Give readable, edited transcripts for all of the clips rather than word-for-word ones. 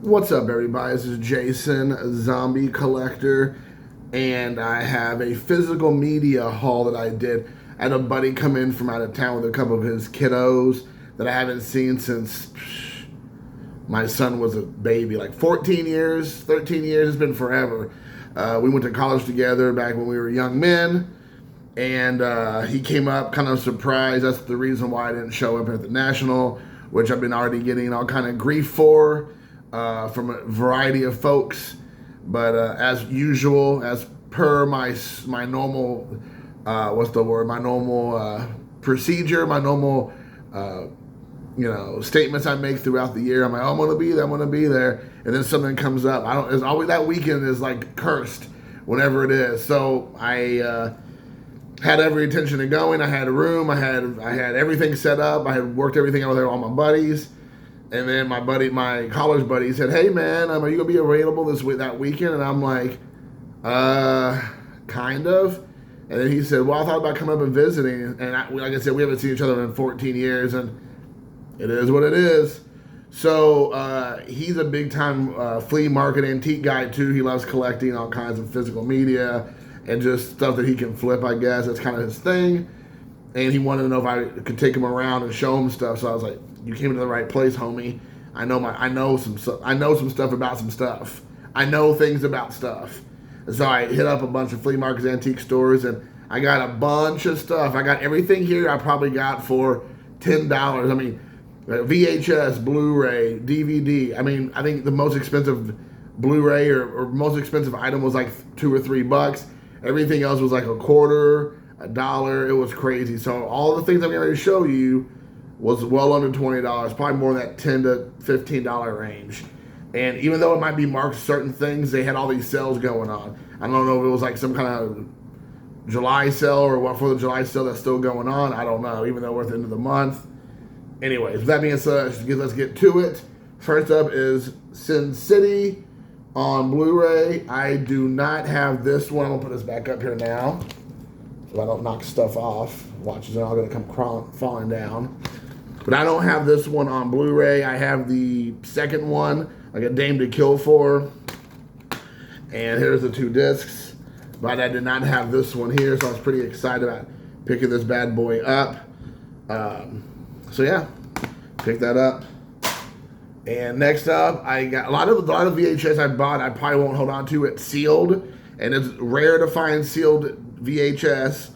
What's up, everybody? This is Jason, Zombie Collector, and I have a physical media haul that I did. I had a buddy come in from out of town with a couple of his kiddos that I haven't seen since my son was a baby, like 14 years, 13 years. It's been forever. We went to college together back when we were young men, and he came up kind of surprised. That's the reason why I didn't show up at the National, which I've been already getting all kind of grief for. From a variety of folks, but as usual, as per my normal, my normal procedure, my normal, statements I make throughout the year. I'm like, oh, I'm gonna be there, I'm gonna be there, and then something comes up. It's always that weekend is like cursed, whenever it is. So I had every intention of going. I had a room. I had everything set up. I had worked everything out with all my buddies. And then my college buddy said, "Hey man, are you gonna be available that weekend?" And I'm like, kind of. And then he said, "Well, I thought about coming up and visiting." And like I said, we haven't seen each other in 14 years, and it is what it is. So he's a big time flea market antique guy too. He loves collecting all kinds of physical media and just stuff that he can flip. I guess that's kind of his thing. And he wanted to know if I could take him around and show him stuff. So I was like, "You came to the right place, homie. I know some stuff about some stuff. I know things about stuff." And so I hit up a bunch of flea markets, antique stores, and I got a bunch of stuff. I got everything here I probably got for $10. I mean, VHS, Blu-ray, DVD. I mean, I think the most expensive Blu-ray or most expensive item was like $2 or $3. Everything else was like a quarter, $1. It was crazy. So all the things I'm going to show you was well under $20, probably more in that $10 to $15 range. And even though it might be marked certain things, they had all these sales going on. I don't know if it was like some kind of July sale or what for the July sale that's still going on. I don't know, even though we're at the end of the month. Anyways, with that being said, let's get to it. First up is Sin City on Blu-ray. I do not have this one. I'm going to put this back up here now, so I don't knock stuff off. Watches are all going to come falling down. But I don't have this one on Blu-ray. I have the second one, like A Dame to Kill For. And here's the 2 discs. But I did not have this one here, so I was pretty excited about picking this bad boy up. So yeah, pick that up. And next up, I got a lot of VHS I bought. I probably won't hold on to it sealed, and it's rare to find sealed VHS.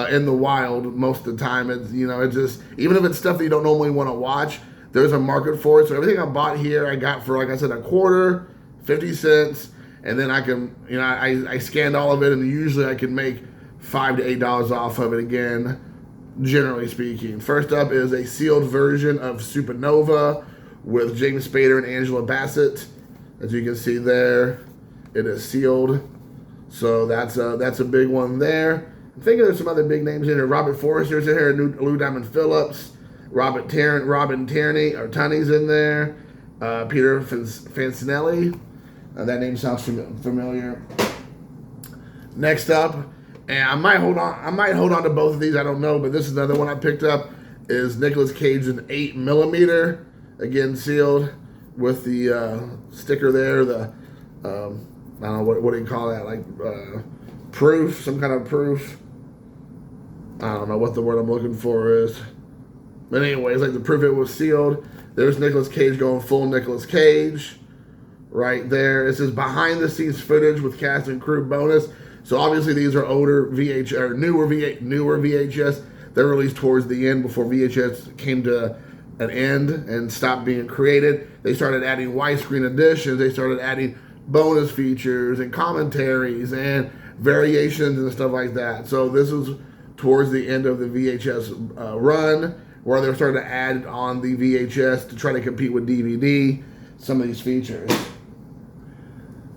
In the wild most of the time. It's, it's just, even if it's stuff that you don't normally want to watch, there's a market for it. So everything I bought here, I got for, like I said, a quarter, 50 cents, and then I can, I scanned all of it, and usually I can make $5 to $8 off of it again, generally speaking. First up is a sealed version of Supernova with James Spader and Angela Bassett. As you can see there, it is sealed. So that's a big one there. I'm thinking there's some other big names in here. Robert Forster's in here, Lou Diamond Phillips, Robin Tierney, or Tunney's in there, Peter Fancinelli. That name sounds familiar. Next up, and I might hold on to both of these. I don't know, but this is another one I picked up. Is Nicolas Cage in 8mm, again sealed with the sticker there. The I don't know what do you call that? Like proof, some kind of proof. I don't know what the word I'm looking for is. But anyways, like the proof it was sealed. There's Nicolas Cage going full Nicolas Cage right there. It says behind the scenes footage with cast and crew bonus. So obviously these are older VHS or newer VHS. They're released towards the end before VHS came to an end and stopped being created. They started adding widescreen editions. They started adding bonus features and commentaries and variations and stuff like that. So this is towards the end of the VHS run, where they're starting to add on the VHS to try to compete with DVD, some of these features.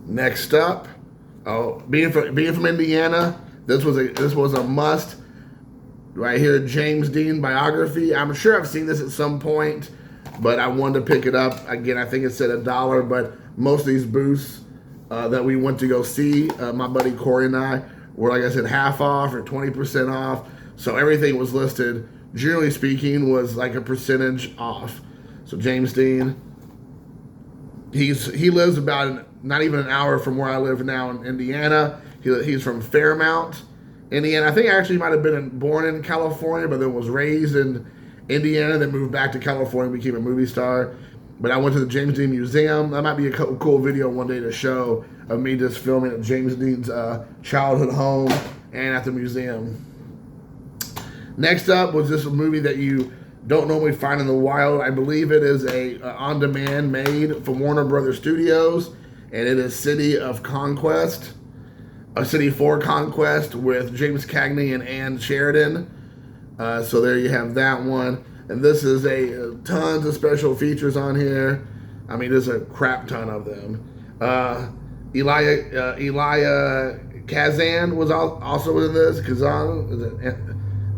Next up, being from Indiana, this was a must. Right here, James Dean biography. I'm sure I've seen this at some point, but I wanted to pick it up. Again, I think it said $1, but most of these booths that we went to go see, my buddy Corey and I, were, like I said, half off or 20% off. So everything was listed, generally speaking, was like a percentage off. So James Dean. he lives about not even an hour from where I live now in Indiana. He's from Fairmount, Indiana. I think I actually might have been born in California, but then was raised in Indiana, then moved back to California and became a movie star. But I went to the James Dean Museum. That might be a cool video one day to show of me just filming at James Dean's childhood home and at the museum. Next up was this movie that you don't normally find in the wild. I believe it is a on-demand made for Warner Brothers Studios, and it is City of Conquest, A City for Conquest with James Cagney and Ann Sheridan. So there you have that one. And this is tons of special features on here. I mean, there's a crap ton of them. Elia Kazan was also in this.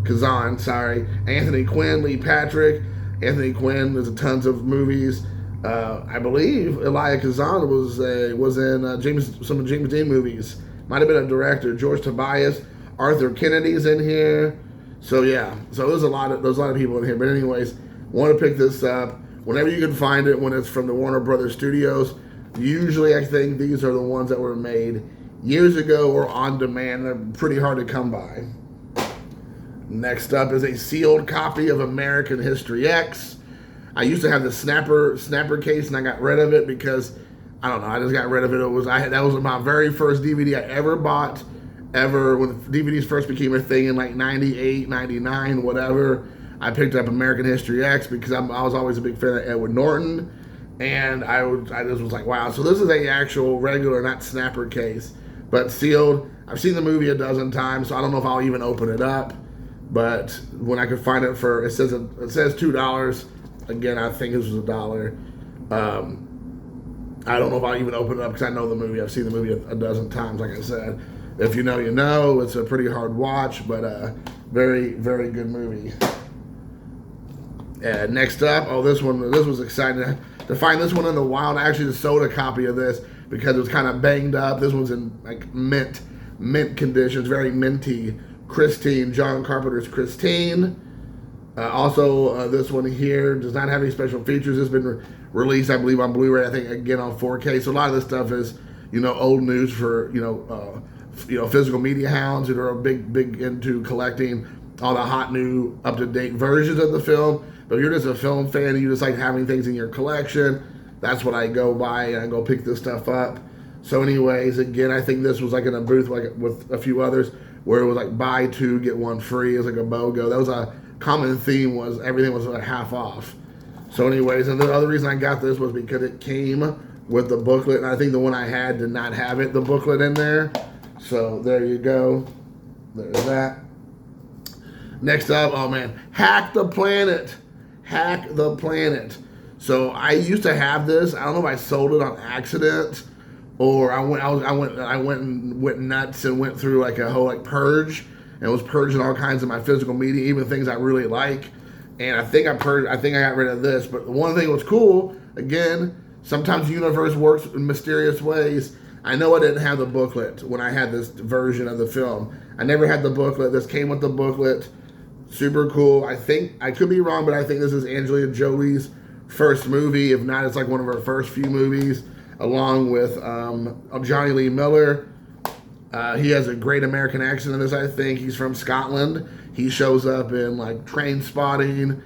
Kazan, sorry. Anthony Quinn, Lee Patrick. Anthony Quinn, there's tons of movies. I believe Elia Kazan was in some of James Dean movies. Might have been a director. George Tobias, Arthur Kennedy's in here. So yeah, so there's a lot of people in here. But anyways, want to pick this up whenever you can find it when it's from the Warner Brothers Studios. Usually, I think these are the ones that were made years ago or on demand. They're pretty hard to come by. Next up is a sealed copy of American History X. I used to have the snapper case, and I got rid of it because I don't know. I just got rid of it. That was my very first DVD I ever bought. When DVDs first became a thing in like 98, 99, whatever, I picked up American History X because I was always a big fan of Edward Norton, and I just was like, wow. So this is a actual regular, not snapper case, but sealed. I've seen the movie a dozen times, so I don't know if I'll even open it up. But when I could find it it says $2. Again, I think this was $1. I don't know if I'll even open it up because I know the movie. I've seen the movie a dozen times, like I said. If you know, you know. It's a pretty hard watch, but very, very good movie. Next up, this was exciting to find this one in the wild. I actually sold a copy of this because it was kind of banged up. This one's in like mint conditions, very minty. Christine, John Carpenter's Christine. This one here does not have any special features. It's been released, I believe, on Blu-ray. I think again on 4K. So a lot of this stuff is old news for physical media hounds that are big into collecting all the hot new up-to-date versions of the film. But if you're just a film fan and you just like having things in your collection, that's what I go buy and I go pick this stuff up. So anyways, again, I think this was like in a booth like with a few others where it was like buy two get one free. It was like a BOGO. That was a common theme, was everything was like half off. So anyways, and the other reason I got this was because it came with the booklet, and I think the one I had did not have the booklet in there. So there you go. There's that. Next up, oh man, Hack the Planet. Hack the Planet. So I used to have this. I don't know if I sold it on accident or I went nuts and went through like a whole like purge and was purging all kinds of my physical media, even things I really like. And I think I got rid of this. But the one thing that was cool, again, sometimes the universe works in mysterious ways. I know I didn't have the booklet when I had this version of the film. I never had the booklet. This came with the booklet. Super cool. I think, I could be wrong, but I think this is Angelina Jolie's first movie. If not, it's like one of her first few movies, along with Johnny Lee Miller. He has a great American accent in this, I think. He's from Scotland. He shows up in like Train Spotting.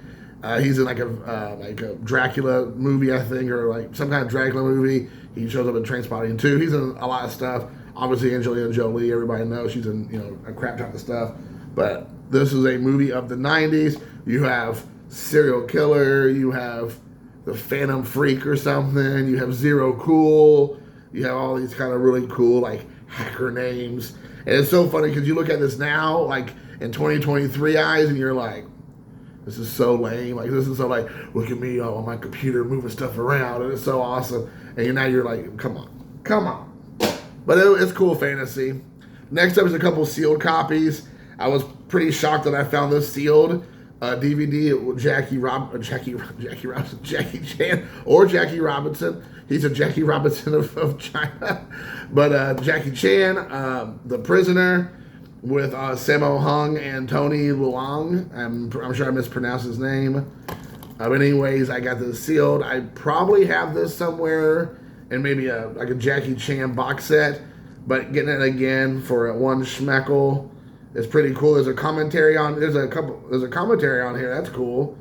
He's in like a Dracula movie, I think, or like some kind of Dracula movie. He shows up in Train Spotting too. He's in a lot of stuff. Obviously, Angelina Jolie, everybody knows she's in a crap ton of stuff. But this is a movie of the 90s. You have Serial Killer. You have the Phantom Freak or something. You have Zero Cool. You have all these kind of really cool like hacker names. And it's so funny because you look at this now, like in 2023 eyes, and you're like, this is so lame. Like, this is so like, look at me on my computer moving stuff around, and it's so awesome. And now you're like, come on. But it's cool fantasy. Next up is a couple sealed copies. I was pretty shocked that I found this sealed DVD with Jackie Chan or Jackie Robinson. He's a Jackie Robinson of China. But Jackie Chan, The Prisoner, with Sammo Hung and Tony Luong. I'm sure I mispronounced his name. But anyways, I got this sealed. I probably have this somewhere in maybe like a Jackie Chan box set, but getting it again for one schmeckle is pretty cool. There's a commentary on. There's a commentary on here. That's cool.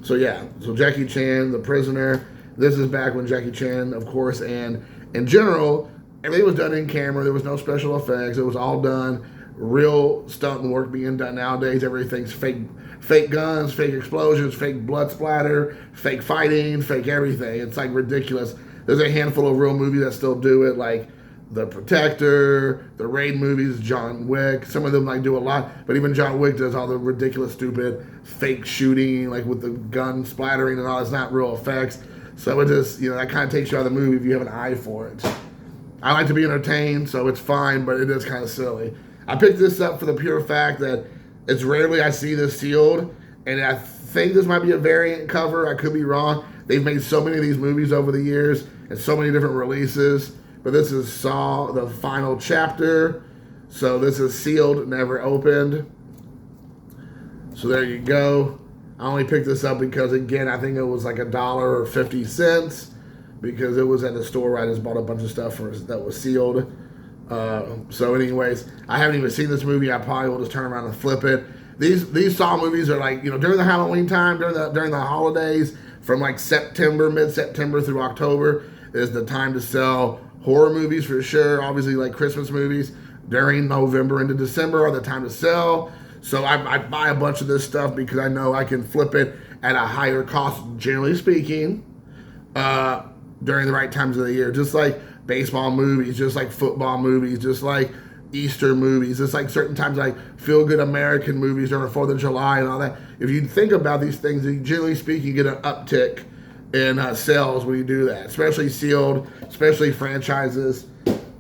So yeah, so Jackie Chan, The Prisoner. This is back when Jackie Chan, of course, and in general, everything was done in camera. There was no special effects. It was all done. Real stunt work being done nowadays. Everything's fake guns, fake explosions, fake blood splatter, fake fighting, fake everything. It's like ridiculous. There's a handful of real movies that still do it, like The Protector, the Raid movies, John Wick. Some of them like do a lot, but even John Wick does all the ridiculous, stupid, fake shooting, like with the gun splattering and all. It's not real effects. So it just, that kind of takes you out of the movie if you have an eye for it. I like to be entertained, so it's fine, but it is kind of silly. I picked this up for the pure fact that it's rarely I see this sealed, and I think this might be a variant cover. I could be wrong. They've made so many of these movies over the years and so many different releases, but this is Saw, the final chapter. So this is sealed, never opened. So there you go. I only picked this up because, again, I think it was like $1.50 because it was at the store where I just bought a bunch of stuff that was sealed. So anyways, I haven't even seen this movie. I probably will just turn around and flip it. These Saw movies are like, during the Halloween time, during the holidays, from like mid-September through October is the time to sell horror movies for sure. Obviously, like Christmas movies during November into December are the time to sell. So I buy a bunch of this stuff because I know I can flip it at a higher cost, generally speaking, during the right times of the year. Just like baseball movies, just like football movies, just like Easter movies. It's like certain times like feel-good American movies during the 4th of July and all that. If you think about these things, generally speaking, you get an uptick in sales when you do that, especially sealed, especially franchises.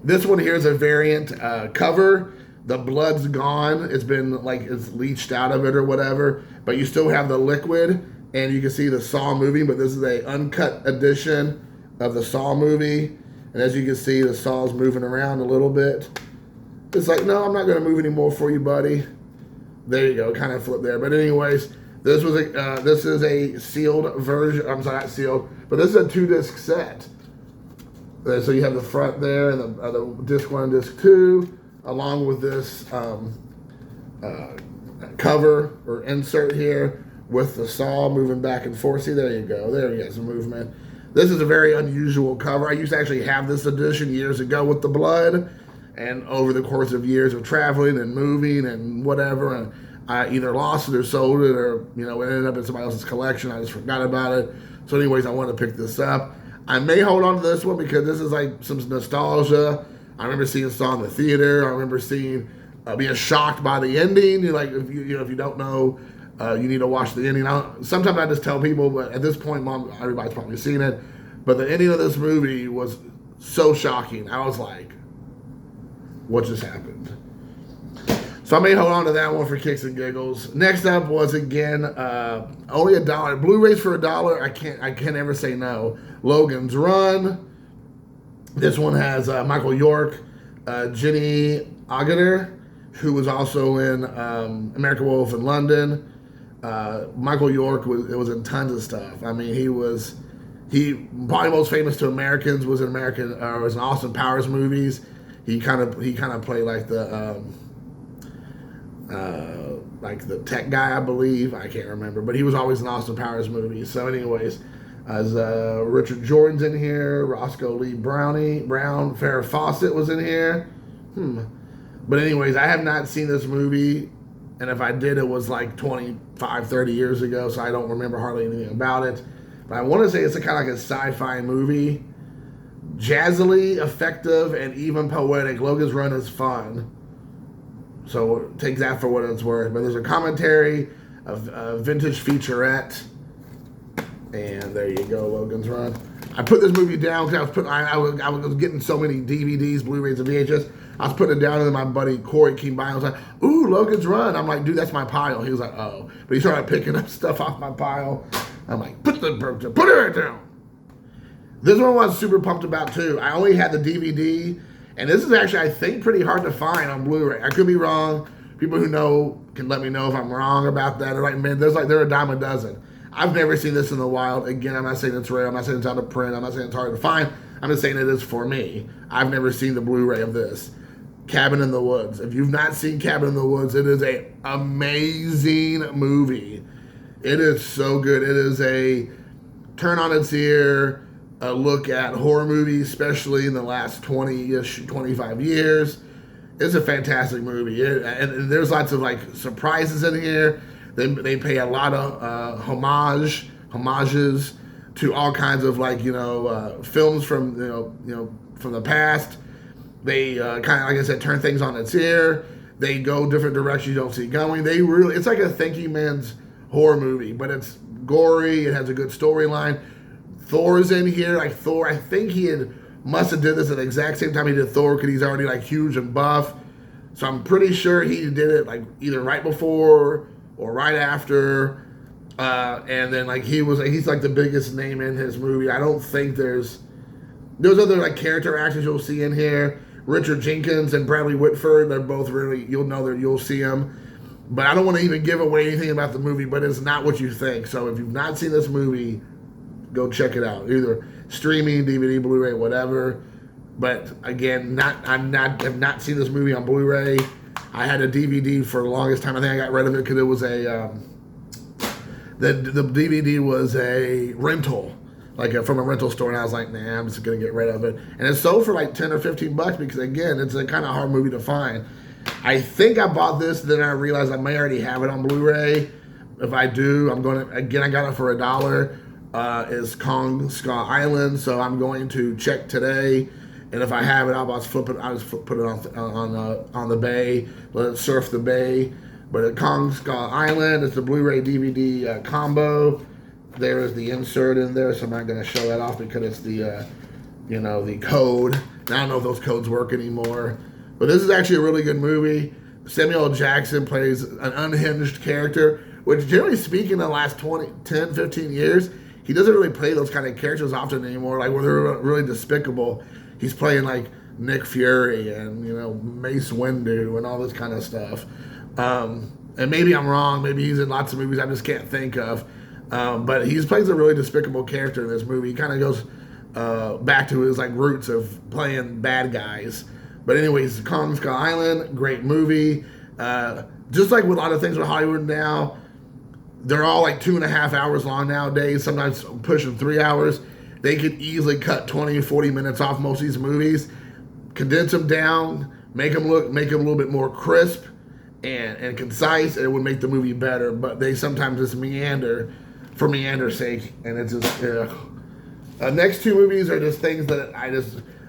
This one here is a variant cover. The blood's gone. It's been it's leached out of it or whatever, but you still have the liquid and you can see the Saw movie, but this is a uncut edition of the Saw movie. And as you can see, the Saw's moving around a little bit. It's like, no, I'm not going to move anymore for you, buddy. There you go, kind of flip there. But anyways, this is a sealed version. I'm sorry, not sealed, but this is a 2-disc set. So you have the front there and the disc 1 and disc 2, along with this cover or insert here with the Saw moving back and forth. See, there you go. There you got some movement. This is a very unusual cover. I used to actually have this edition years ago with the blood, and over the course of years of traveling and moving and whatever, and I either lost it or sold it, or it ended up in somebody else's collection. I just forgot about it. So anyways, I want to pick this up. I may hold on to this one because this is like some nostalgia. I remember seeing Saw in the theater. I remember being shocked by the ending. If you don't know, you need to watch the ending. Sometimes I just tell people, but at this point, everybody's probably seen it. But the ending of this movie was so shocking. I was like, what just happened? So I may hold on to that one for kicks and giggles. Next up was, again, only $1. Blu-rays for $1. I can't ever say no. Logan's Run. This one has Michael York, Jenny Agutter, who was also in American Wolf in London. Michael York was in tons of stuff. I mean, he probably most famous to Americans was in Austin Powers movies. He kind of played like the tech guy, I believe. I can't remember, but he was always in Austin Powers movies. So anyways, as Richard Jordan's in here, Roscoe Lee Brown, Farrah Fawcett was in here. But anyways, I have not seen this movie, and if I did, it was like 25, 30 years ago, so I don't remember hardly anything about it. But I want to say it's kind of like a sci-fi movie. Jazzily, effective, and even poetic. Logan's Run is fun. So take that for what it's worth. But there's a commentary, a vintage featurette. And there you go, Logan's Run. I put this movie down because I was getting so many DVDs, Blu-rays, and VHS. I was putting it down, and then my buddy Corey came by and was like, "Ooh, Logan's Run." I'm like, "Dude, that's my pile." He was like, "Oh," but he started picking up stuff off my pile. I'm like, put it right down. This one I was super pumped about too. I only had the DVD, and this is actually, I think, pretty hard to find on Blu-ray. I could be wrong. People who know can let me know if I'm wrong about that. They're like, man, they're a dime a dozen. I've never seen this in the wild. Again, I'm not saying it's rare. I'm not saying it's out of print. I'm not saying it's hard to find. I'm just saying it is for me. I've never seen the Blu-ray of this. Cabin in the Woods. If you've not seen Cabin in the Woods, it is an amazing movie. It is so good. It is a turn on its ear, a look at horror movies, especially in the last 20-ish, 25 years. It's a fantastic movie. And there's lots of like surprises in here. They pay a lot of homages to all kinds of like, films from, from the past. They kind of, like I said, turn things on its ear. They go different directions you don't see going. It's like a thinking man's horror movie, but it's gory. It has a good storyline. Thor's in here. Like Thor, I think must have did this at the exact same time he did Thor, because he's already like huge and buff. So I'm pretty sure he did it like either right before or right after. And then like he's like the biggest name in his movie. I don't think there's other like character actors you'll see in here. Richard Jenkins and Bradley Whitford, they're both really, you'll see them. But I don't want to even give away anything about the movie, but it's not what you think. So if you've not seen this movie, go check it out. Either streaming, DVD, Blu-ray, whatever. But again, have not seen this movie on Blu-ray. I had a DVD for the longest time. I think I got rid of it because it was the DVD was a rental, from a rental store, and I was like, nah, I'm just gonna get rid of it. And it sold for like $10 or $15 because again, it's a kind of hard movie to find. I think I bought this, then I realized I may already have it on Blu-ray. If I do, I got it for $1. Is Kong Skull Island, so I'm going to check today, and if I have it, I'll just flip it. I'll just put it on the bay, let it surf the bay. But at Kong Skull Island, it's the Blu-ray DVD combo. There is the insert in there, so I'm not going to show that off because it's the the code. I don't know if those codes work anymore, but this is actually a really good movie. Samuel L. Jackson plays an unhinged character, which generally speaking, in the last 10, 15 years, he doesn't really play those kind of characters often anymore, like where they're really despicable. He's playing like Nick Fury and, Mace Windu and all this kind of stuff. And maybe I'm wrong. Maybe he's in lots of movies I just can't think of. But he plays a really despicable character in this movie. He kind of goes back to his like roots of playing bad guys. But anyways, Kong Skull Island, great movie. Just like with a lot of things with Hollywood now, they're all like 2.5 hours long nowadays, sometimes pushing 3 hours. They could easily cut 20, 40 minutes off most of these movies, condense them down, make them a little bit more crisp and concise, and it would make the movie better. But they sometimes just meander for meander's sake, and it's just, next two movies are just things that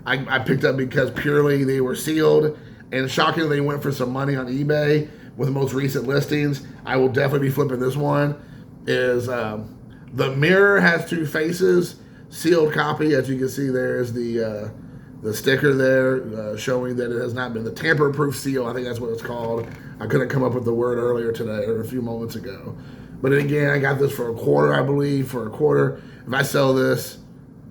I picked up because purely they were sealed, and shockingly they went for some money on eBay with the most recent listings. I will definitely be flipping this one. Is The Mirror Has Two Faces, sealed copy. As you can see, there is the sticker there showing that it has not been the tamper-proof seal. I think that's what it's called. I couldn't come up with the word earlier today or a few moments ago. But again, I got this for $1, I believe, for $1. If I sell this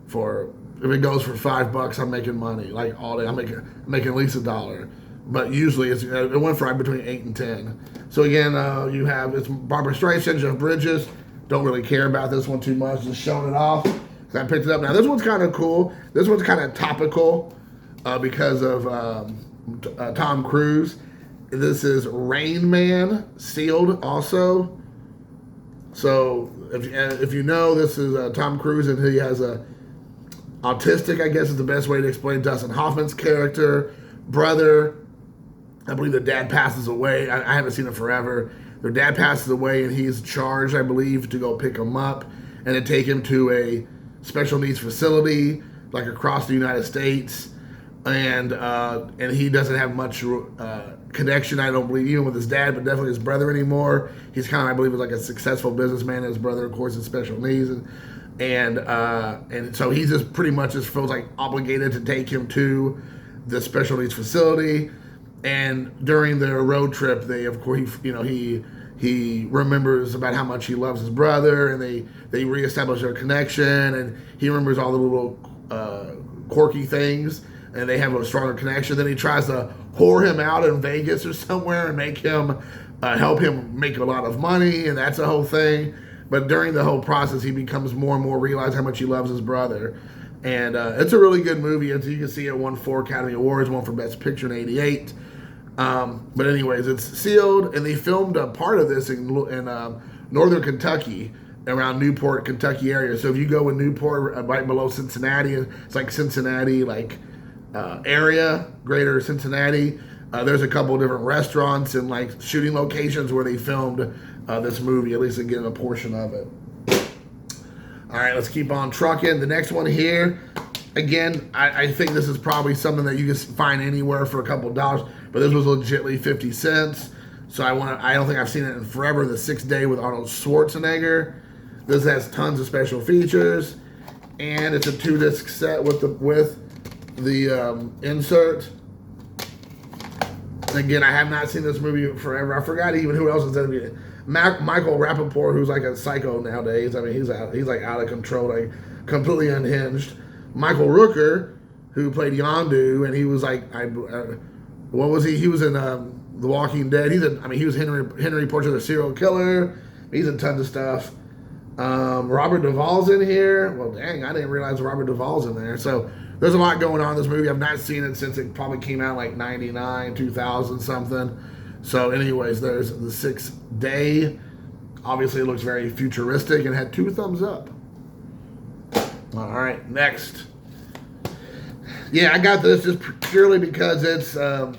if it goes for $5, I'm making money like all day. I'm making at least $1. But usually it went for right between 8 and 10. So again, it's Barbra Streisand, Jeff Bridges. Don't really care about this one too much. Just showing it off. I picked it up. Now this one's kind of cool. This one's kind of topical because of Tom Cruise. This is Rain Man, sealed also. So if you know, this is Tom Cruise, and he has a autistic, I guess is the best way to explain Dustin Hoffman's character, brother. I believe their dad passes away. I haven't seen it forever. Their dad passes away, and he's charged, I believe, to go pick him up and to take him to a special needs facility, like across the United States. And he doesn't have much connection, I don't believe, even with his dad, but definitely his brother anymore. He's kind of, I believe, like a successful businessman. His brother, of course, is special needs, and so he just pretty much just feels like obligated to take him to the special needs facility. And during their road trip, they, of course, he remembers about how much he loves his brother, and they reestablish their connection, and he remembers all the little quirky things, and they have a stronger connection. Then he tries to whore him out in Vegas or somewhere and make him help him make a lot of money, and that's the whole thing. but during the whole process, he becomes more and more realize how much he loves his brother. And it's a really good movie. As you can see, it won 4 Academy Awards, one for Best Picture in '88. But anyways, it's sealed, and they filmed a part of this in northern Kentucky, around Newport, Kentucky area. So if you go in Newport, right below Cincinnati, it's like Cincinnati, like area, greater Cincinnati. There's a couple of different restaurants and like shooting locations where they filmed this movie, at least again a portion of it. All right, let's keep on trucking. The next one here, again, I think this is probably something that you can find anywhere for a couple of dollars, but this was legitly 50 cents. So I don't think I've seen it in forever. The 6th Day with Arnold Schwarzenegger. This has tons of special features, and it's a 2-disc set with the insert. Again, I have not seen this movie forever. I forgot even who else is in it. Michael Rappaport, who's like a psycho nowadays. I mean, he's like out of control, like completely unhinged. Michael Rooker, who played Yondu, and he was like, what was he? He was in The Walking Dead. He was Henry Portrait of a Serial Killer. He's in tons of stuff. Robert Duvall's in here. Well, dang, I didn't realize Robert Duvall's in there. So there's a lot going on in this movie. I've not seen it since it probably came out like 99, 2000 something. So anyways, there's the 6th Day. Obviously, it looks very futuristic and had 2 thumbs up. All right, next. Yeah, I got this just purely because it's a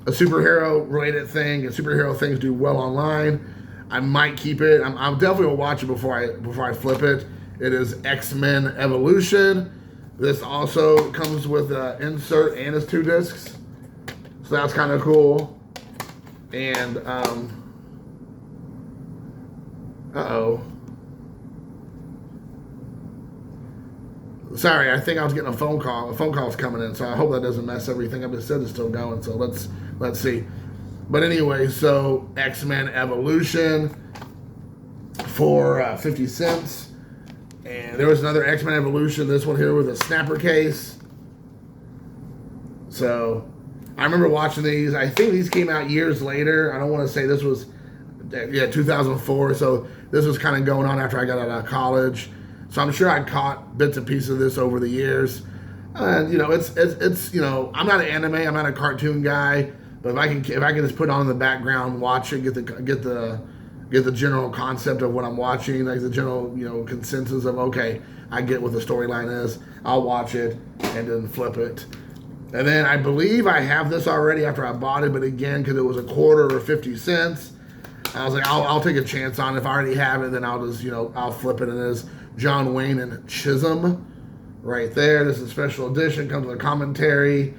superhero-related thing, and superhero things do well online. I might keep it. I'm definitely will watch it before I flip it. It is X-Men Evolution. This also comes with an insert and it's 2 discs, so that's kind of cool. And sorry, I think I was getting a phone call. A phone call's coming in, so I hope that doesn't mess everything up. It said it's still going, so let's see. But anyway, so X-Men Evolution for 50 cents. And there was another X-Men Evolution, this one here with a snapper case. So I remember watching these. I think these came out years later. I don't want to say this was, 2004. So this was kind of going on after I got out of college. So I'm sure I caught bits and pieces of this over the years. And, it's I'm not an anime, I'm not a cartoon guy. But if I can just put on in the background, watch it, get the general concept of what I'm watching, like the general consensus of okay, I get what the storyline is. I'll watch it and then flip it. And then I believe I have this already after I bought it, but again, because it was a quarter or 50 cents, I was like, I'll take a chance on it. If I already have it, then I'll just I'll flip it. And it is John Wayne and Chisholm, right there. This is a special edition. Comes with a commentary.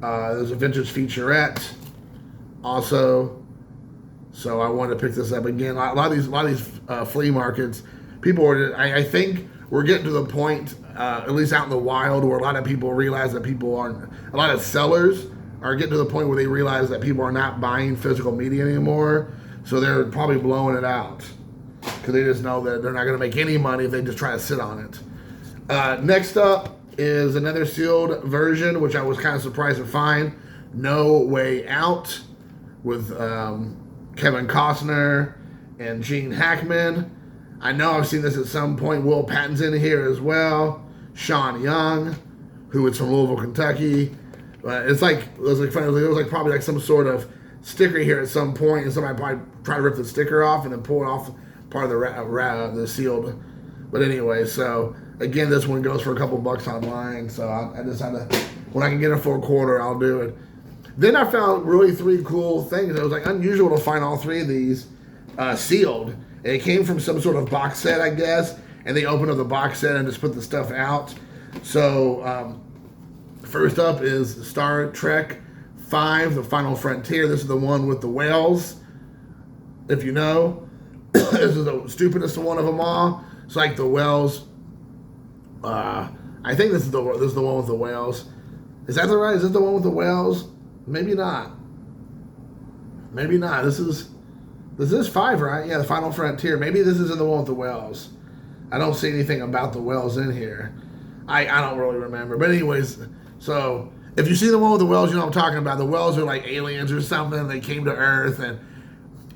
There's a vintage featurette also. So I wanted to pick this up again. A lot of these flea markets, people are. I think we're getting to the point, at least out in the wild, where a lot of people realize that people aren't. A lot of sellers are getting to the point where they realize that people are not buying physical media anymore. So they're probably blowing it out because they just know that they're not going to make any money if they just try to sit on it. Next up is another sealed version, which I was kind of surprised to find. No Way Out with Kevin Costner and Gene Hackman. I know I've seen this at some point. Will Patton's in here as well. Sean Young, who is from Louisville, Kentucky. It was probably some sort of sticker here at some point, and somebody probably tried to rip the sticker off and then pull it off part of the sealed. But anyway, so again, this one goes for a couple bucks online. So I decided when I can get it for a quarter, I'll do it. Then I found really 3 cool things. It was like unusual to find all 3 of these sealed. And it came from some sort of box set, I guess. And they opened up the box set and just put the stuff out. So first up is Star Trek V, The Final Frontier. This is the one with the whales, if you know. This is the stupidest one of them all. It's like the whales. I think this is the one with the whales. Is that right? Is this the one with the whales? Maybe not. Maybe not. This is 5, right? Yeah, The Final Frontier. Maybe this isn't the one with the whales. I don't see anything about the whales in here. I don't really remember. But anyways, so if you see the one with the whales, you know what I'm talking about. The whales are like aliens or something. They came to Earth, and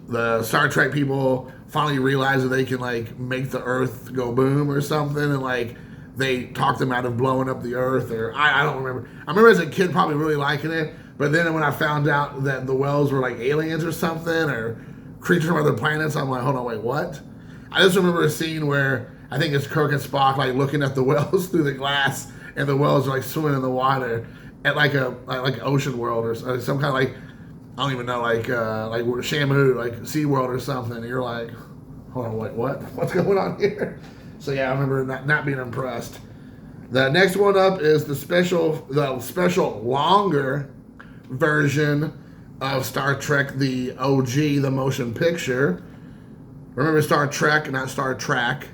the Star Trek people finally realize that they can like make the Earth go boom or something, and like they talked them out of blowing up the Earth, or I don't remember. I remember as a kid probably really liking it, but then when I found out that the whales were like aliens or something, or creatures from other planets, I'm like, hold on, wait, what? I just remember a scene where I think it's Kirk and Spock like looking at the whales through the glass, and the whales are like swimming in the water at like Ocean World or some kind of like, I don't even know, like Shamu, like SeaWorld or something. And you're like, hold on, wait, what? What's going on here? So yeah, I remember not being impressed. The next one up is the special longer version of Star Trek, the OG, the motion picture. Remember Star Trek, not Star Trek.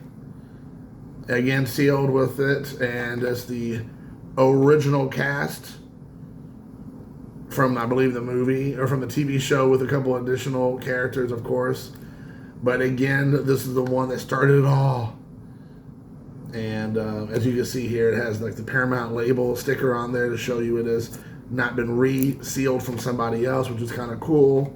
Again, sealed with it, and it's the original cast from, I believe, the movie, or from the TV show, with a couple additional characters, of course. But again, this is the one that started it all. And as you can see here, it has like the Paramount label sticker on there to show you it has not been re-sealed from somebody else, which is kind of cool.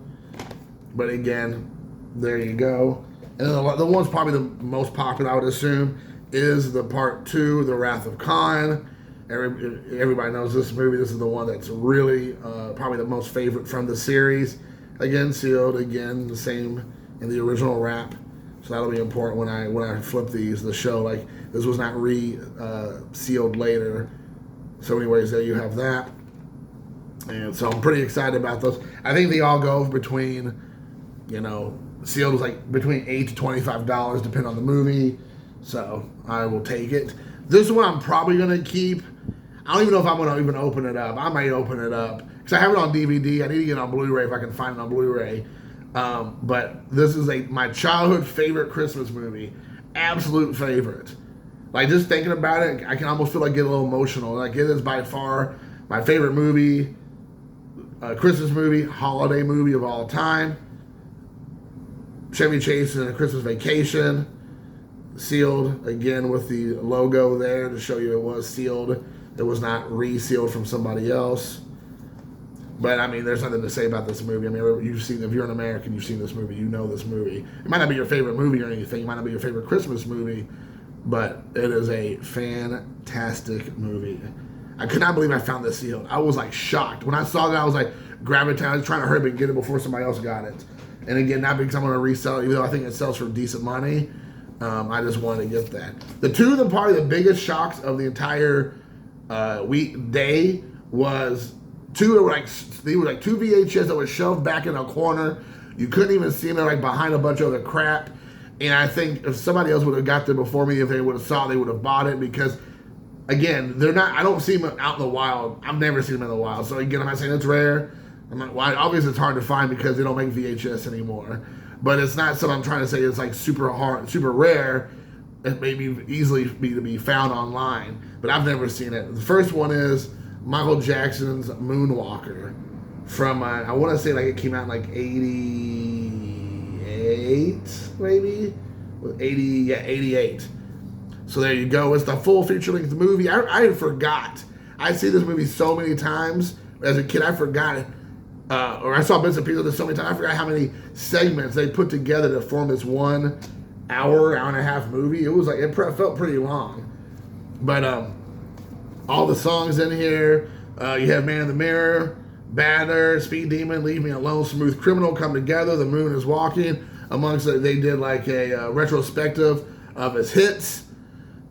But again, there you go. And then the one's probably the most popular, I would assume, is the Part 2, The Wrath of Khan. Everybody knows this movie. This is the one that's really probably the most favorite from the series. Again, sealed. Again, the same in the original wrap. So that'll be important when I flip these. The show, like, this was not sealed later. So anyways, there you have that. And so I'm pretty excited about those. I think they all go between, sealed is like between $8 to $25, depending on the movie. So I will take it. This one I'm probably going to keep. I don't even know if I'm going to even open it up. I might open it up because I have it on DVD. I need to get it on Blu-ray if I can find it on Blu-ray. But this is my childhood favorite Christmas movie. Absolute favorite. Like, just thinking about it, I can almost feel like get a little emotional. Like, it is by far my favorite movie, Christmas movie, holiday movie of all time. Chevy Chase in A Christmas Vacation. Sealed, again, with the logo there to show you it was sealed. It was not resealed from somebody else. But, I mean, there's nothing to say about this movie. I mean, if you're an American, you've seen this movie. You know this movie. It might not be your favorite movie or anything. It might not be your favorite Christmas movie. But it is a fantastic movie. I could not believe I found this sealed. I was, like, shocked. When I saw that, I was, like, grabbing it. I was trying to hurry up and get it before somebody else got it. And, again, not because I'm going to resell it, even though I think it sells for decent money. I just wanted to get that. Probably the biggest shocks of the entire weekday was they were like two VHS that were shoved back in a corner. You couldn't even see them. They're like behind a bunch of other crap. And I think if somebody else would have got them before me, if they would have saw, they would have bought it, because again, they're not. I don't see them out in the wild. I've never seen them in the wild. So again, I'm not saying it's rare. I'm not. Well, obviously, it's hard to find because they don't make VHS anymore. But it's not something I'm trying to say it's like super hard, super rare. It may be easily be found online, but I've never seen it. The first one is Michael Jackson's Moonwalker from, I want to say like it came out in like 88, maybe? 88. So there you go. It's the full feature-length movie. I forgot. I see this movie so many times. As a kid, I forgot it. Or I saw bits and pieces of this so many times. I forgot how many segments they put together to form this 1 hour and a half movie. It was like, it felt pretty long. But all the songs in here, you have Man in the Mirror, Banner, Speed Demon, Leave Me Alone, Smooth Criminal come together. The Moon is Walking. Amongst it, they did like a retrospective of his hits.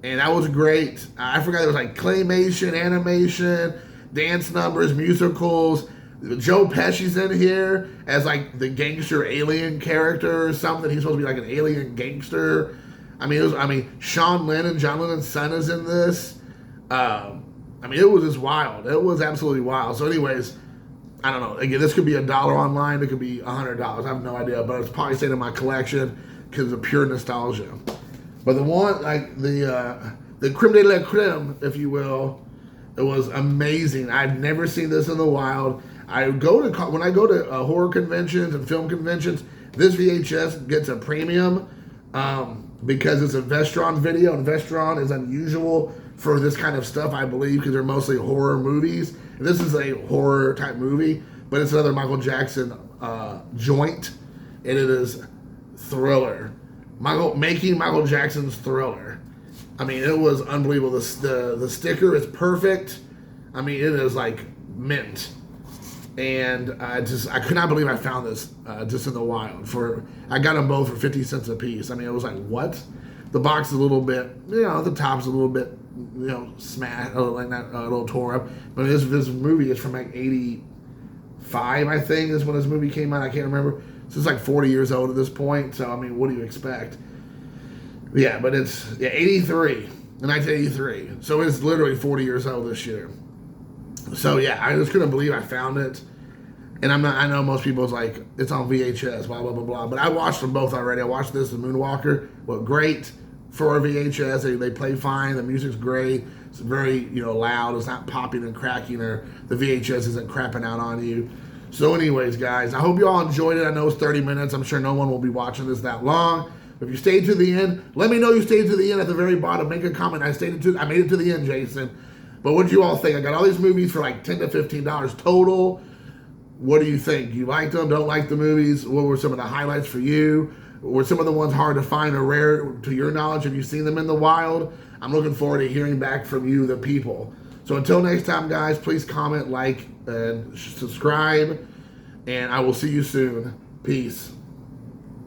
And that was great. I forgot there was like claymation, animation, dance numbers, musicals. Joe Pesci's in here as like the gangster alien character or something. He's supposed to be like an alien gangster. I mean, John Lennon's son is in this. It was just wild. It was absolutely wild. So anyways, I don't know. Again, this could be $1 online. It could be $100. I have no idea, but it's probably staying in my collection because of pure nostalgia. But the one, like the creme de la creme, if you will, it was amazing. I've never seen this in the wild. When I go to horror conventions and film conventions, this VHS gets a premium because it's a Vestron video, and Vestron is unusual for this kind of stuff, I believe, because they're mostly horror movies. And this is a horror type movie, but it's another Michael Jackson joint, and it is Thriller. making Michael Jackson's Thriller. I mean, it was unbelievable. The sticker is perfect. I mean, it is like mint. And I could not believe I found this just in the wild. I got them both for 50 cents a piece. I mean, it was like, what? The box is a little bit, the top's a little bit, smashed, like that, a little tore up. But this movie is from like 85, I think, is when this movie came out. I can't remember. So it's like 40 years old at this point. So, I mean, what do you expect? Yeah, but it's 1983. So it's literally 40 years old this year. So yeah, I just couldn't believe I found it. And I know most people's like, it's on VHS, blah, blah, blah, blah. But I watched them both already. I watched this and Moonwalker. Well, great for a VHS. They play fine. The music's great. It's very, loud. It's not popping and cracking, or the VHS isn't crapping out on you. So anyways, guys, I hope you all enjoyed it. I know it's 30 minutes. I'm sure no one will be watching this that long. If you stayed to the end, let me know you stayed to the end at the very bottom. Make a comment. I made it to the end, Jason. But what do you all think? I got all these movies for like $10 to $15 total. What do you think? You liked them? Don't like the movies? What were some of the highlights for you? Were some of the ones hard to find or rare to your knowledge? Have you seen them in the wild? I'm looking forward to hearing back from you, the people. So until next time, guys, please comment, like, and subscribe. And I will see you soon. Peace.